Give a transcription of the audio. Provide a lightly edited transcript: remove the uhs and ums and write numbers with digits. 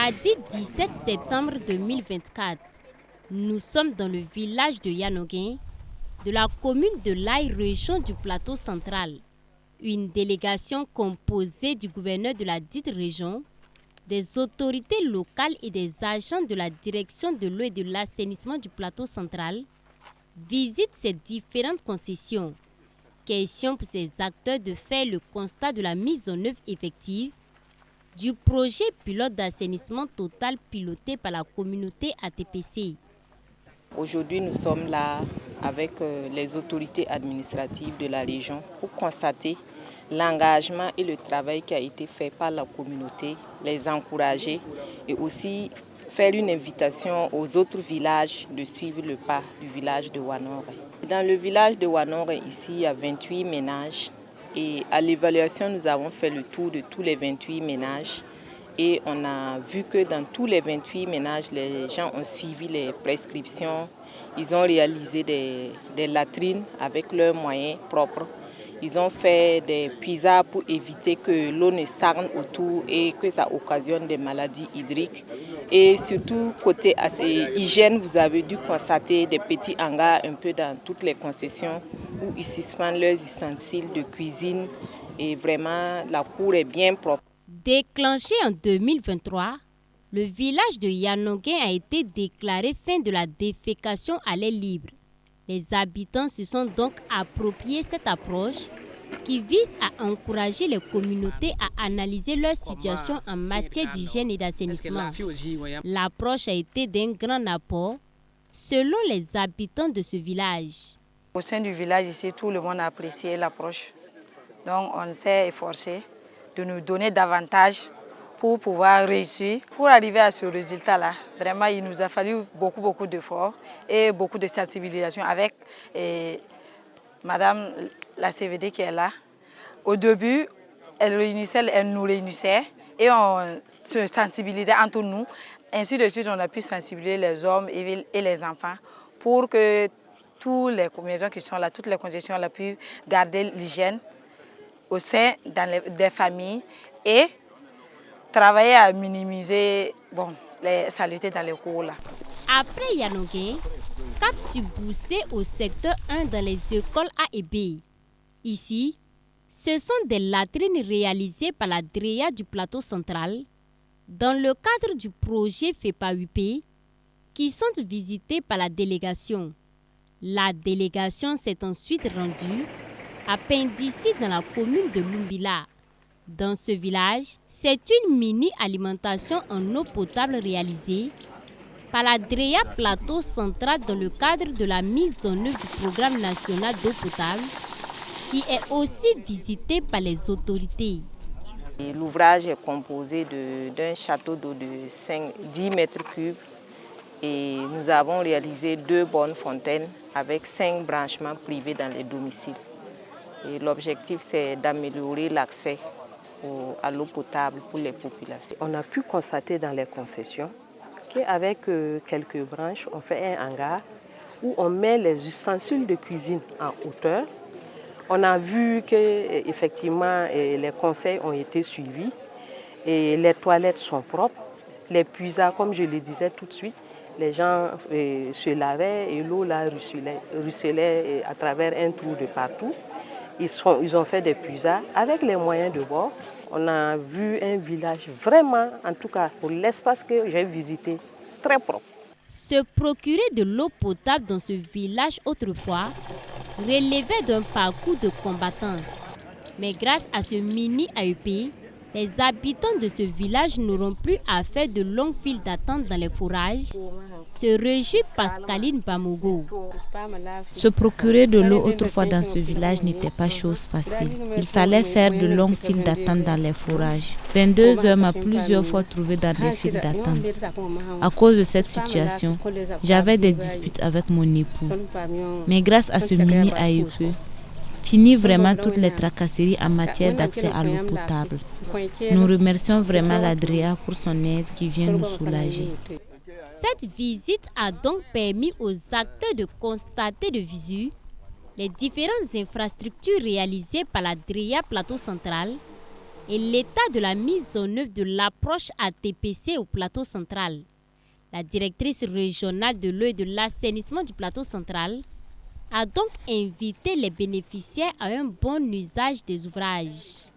Mardi 17 septembre 2024, nous sommes dans le village de Yanoguin, de la commune de l'Aï, région du Plateau central. Une délégation composée du gouverneur de la dite région, des autorités locales et des agents de la direction de l'eau et de l'assainissement du Plateau central visite ces différentes concessions. Question pour ces acteurs de faire le constat de la mise en œuvre effective du projet pilote d'assainissement total piloté par la communauté ATPC. Aujourd'hui, nous sommes là avec les autorités administratives de la région pour constater l'engagement et le travail qui a été fait par la communauté, les encourager et aussi faire une invitation aux autres villages de suivre le pas du village de Wanore. Dans le village de Wanore, ici, il y a 28 ménages et à l'évaluation, nous avons fait le tour de tous les 28 ménages et on a vu que dans tous les 28 ménages, les gens ont suivi les prescriptions, ils ont réalisé des latrines avec leurs moyens propres. Ils ont fait des puisards pour éviter que l'eau ne stagne autour et que ça occasionne des maladies hydriques. Et surtout, côté hygiène, vous avez dû constater des petits hangars un peu dans toutes les concessions où ils suspendent leurs ustensiles de cuisine. Et vraiment, la cour est bien propre. Déclenché en 2023, le village de Yanoguin a été déclaré fin de la défécation à l'air libre. Les habitants se sont donc approprié cette approche qui vise à encourager les communautés à analyser leur situation en matière d'hygiène et d'assainissement. L'approche a été d'un grand apport selon les habitants de ce village. Au sein du village ici, tout le monde a apprécié l'approche. Donc on s'est efforcé de nous donner davantage pour pouvoir réussir. Pour arriver à ce résultat-là, vraiment, il nous a fallu beaucoup d'efforts et beaucoup de sensibilisation avec Madame la CVD qui est là. Au début, elle nous réunissait et on se sensibilisait entre nous. Ainsi de suite, on a pu sensibiliser les hommes et les enfants pour que toutes les maisons qui sont là, toutes les concessions, on a pu garder l'hygiène au sein des familles et travailler à minimiser les saletés dans les cours là. Après Yanoguin, cap sur Boussé au secteur 1 dans les écoles A et B. Ici, ce sont des latrines réalisées par la DREA du Plateau central dans le cadre du projet FEPA-UP qui sont visitées par la délégation. La délégation s'est ensuite rendue à Pendici dans la commune de Lumbila. Dans ce village, c'est une mini-alimentation en eau potable réalisée par la DREA Plateau central dans le cadre de la mise en œuvre du programme national d'eau potable qui est aussi visité par les autorités. L'ouvrage est composé d'un château d'eau de 10 mètres cubes et nous avons réalisé 2 bonnes fontaines avec 5 branchements privés dans les domiciles. Et l'objectif, c'est d'améliorer l'accès à l'eau potable pour les populations. On a pu constater dans les concessions qu'avec quelques branches, on fait un hangar où on met les ustensiles de cuisine en hauteur. On a vu qu'effectivement les conseils ont été suivis et les toilettes sont propres. Les puisards, comme je le disais tout de suite, les gens se lavaient et l'eau là ruisselait à travers un trou de partout. Ils ont fait des puisards avec les moyens de bord. On a vu un village vraiment, en tout cas pour l'espace que j'ai visité, très propre. Se procurer de l'eau potable dans ce village autrefois relevait d'un parcours de combattants. Mais grâce à ce mini-AEP, les habitants de ce village n'auront plus à faire de longues files d'attente dans les forages, se réjouit Pascaline Bamogo. Se procurer de l'eau autrefois dans ce village n'était pas chose facile. Il fallait faire de longues files d'attente dans les forages. 22 heures m'a plusieurs fois trouvé dans des files d'attente. À cause de cette situation, j'avais des disputes avec mon époux. Mais grâce à ce mini-AEP, fini vraiment toutes les tracasseries en matière d'accès à l'eau potable. Nous remercions vraiment la DREA pour son aide qui vient nous soulager. Cette visite a donc permis aux acteurs de constater de visu les différentes infrastructures réalisées par la DREA Plateau central et l'état de la mise en œuvre de l'approche ATPC au plateau central. La directrice régionale de l'eau et de l'assainissement du plateau central a donc invité les bénéficiaires à un bon usage des ouvrages.